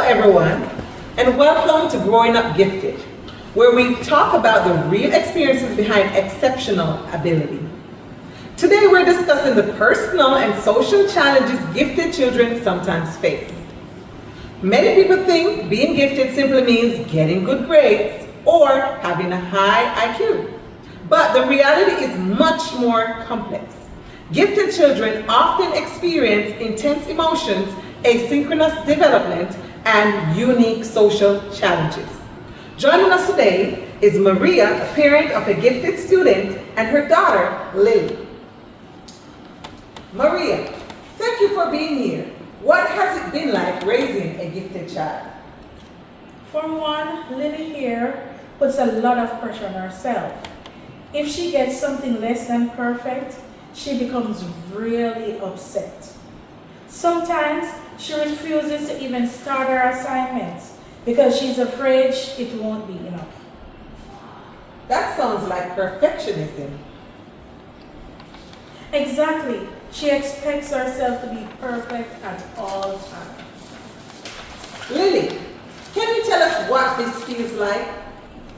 everyone, and welcome to Growing Up Gifted, where we talk about the real experiences behind exceptional ability. Today we're discussing the personal and social challenges gifted children sometimes face. Many people think being gifted simply means getting good grades or having a high IQ. But the reality is much more complex. Gifted children often experience intense emotions, asynchronous development, and unique social challenges. Joining us today is Maria, a parent of a gifted student, and her daughter, Lily. Maria, thank you for being here. What has it been like raising a gifted child? For one, Lily here puts a lot of pressure on herself. If she gets something less than perfect, she becomes really upset. Sometimes she refuses to even start her assignments because she's afraid it won't be enough. That sounds like perfectionism. Exactly. She expects herself to be perfect at all times. Lily, can you tell us what this feels like?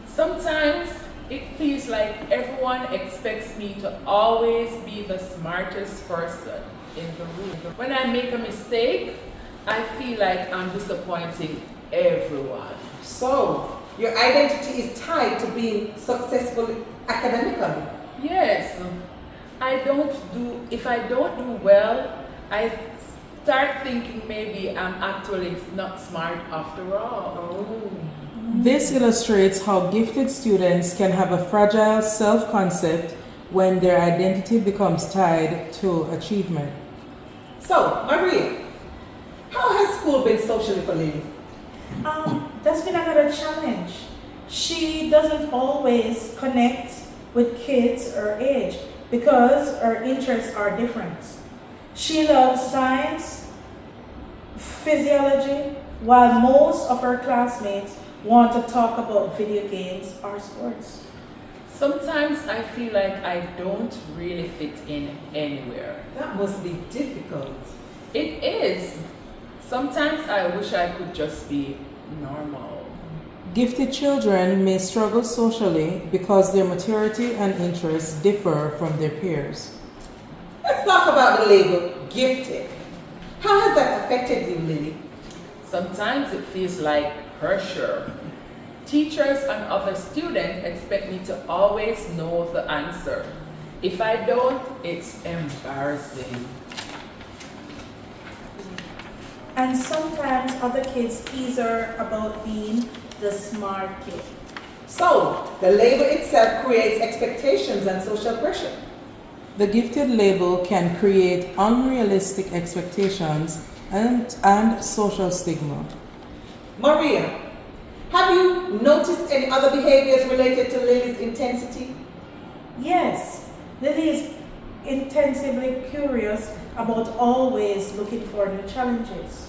Sometimes it feels like everyone expects me to always be the smartest person in the room. When I make a mistake, I feel like I'm disappointing everyone. So, your identity is tied to being successful academically. Yes, if I don't do well, I start thinking maybe I'm actually not smart after all. Oh. This illustrates how gifted students can have a fragile self-concept when their identity becomes tied to achievement. So, Maria, how has school been socially for Lily? That's been another challenge. She doesn't always connect with kids her age because her interests are different. She loves science, physiology, while most of her classmates want to talk about video games or sports. Sometimes I feel like I don't really fit in anywhere. That must be difficult. It is. Sometimes I wish I could just be normal. Gifted children may struggle socially because their maturity and interests differ from their peers. Let's talk about the label gifted. How has that affected you, Lily? Sometimes it feels like pressure. Teachers and other students expect me to always know the answer. If I don't, it's embarrassing. And sometimes other kids tease her about being the smart kid. So, the label itself creates expectations and social pressure. The gifted label can create unrealistic expectations and social stigma. Maria, have you noticed any other behaviors related to Lily's intensity? Yes, Lily is intensively curious about always looking for new challenges.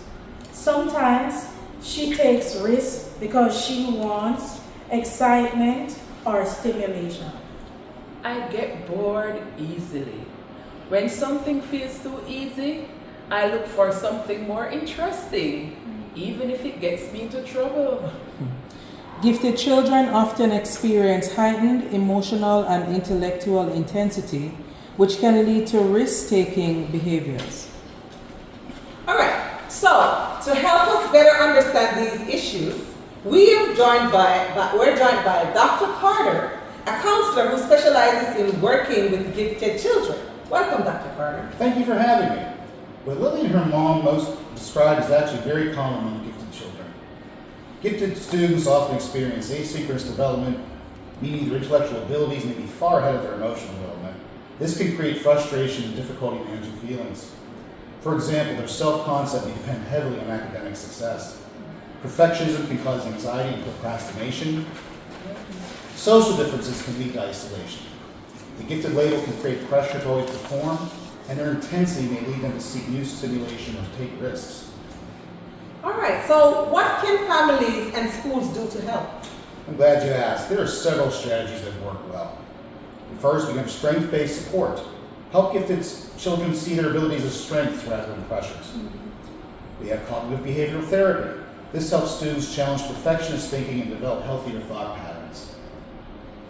Sometimes she takes risks because she wants excitement or stimulation. I get bored easily. When something feels too easy, I look for something more interesting, even if it gets me into trouble. Gifted children often experience heightened emotional and intellectual intensity, which can lead to risk-taking behaviors. All right, so to help us better understand these issues, we're joined by Dr. Carter, a counselor who specializes in working with gifted children. Welcome, Dr. Carter. Thank you for having me. What Lily and her mom most described is actually very common among gifted children. Gifted students often experience asynchronous development, meaning their intellectual abilities may be far ahead of their emotional development. This can create frustration and difficulty managing feelings. For example, their self-concept may depend heavily on academic success. Perfectionism can cause anxiety and procrastination. Social differences can lead to isolation. The gifted label can create pressure to always perform, and their intensity may lead them to seek new stimulation or take risks. All right, so what can families and schools do to help? I'm glad you asked. There are several strategies that work well. First, we have strength-based support. Help gifted children see their abilities as strengths rather than pressures. We have cognitive behavioral therapy. This helps students challenge perfectionist thinking and develop healthier thought patterns.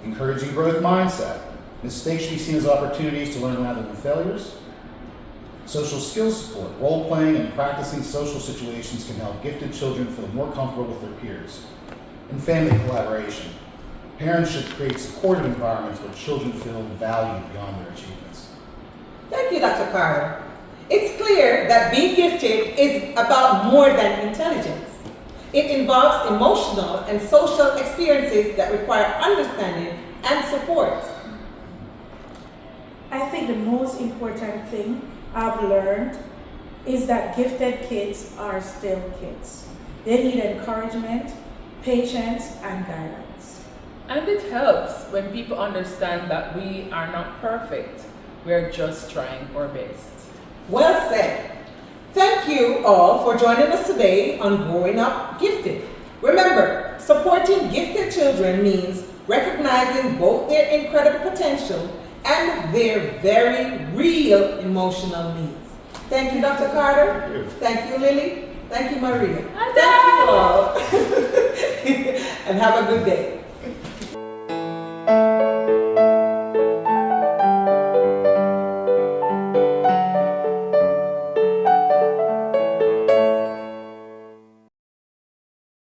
Encouraging growth mindset. Mistakes should be seen as opportunities to learn rather than failures. Social skills support. Role playing and practicing social situations can help gifted children feel more comfortable with their peers. And family collaboration. Parents should create supportive environments where children feel valued beyond their achievements. Thank you, Dr. Carter. It's clear that being gifted is about more than intelligence. It involves emotional and social experiences that require understanding and support. I think the most important thing I've learned is that gifted kids are still kids. They need encouragement, patience, and guidance. And it helps when people understand that we are not perfect. We're just trying our best. Well said. Thank you all for joining us today on Growing Up Gifted. Remember, supporting gifted children means recognizing both their incredible potential and their very real emotional needs. Thank you, Dr. Carter. Thank you. Thank you, Lily. Thank you, Maria. And Thank you all. And have a good day.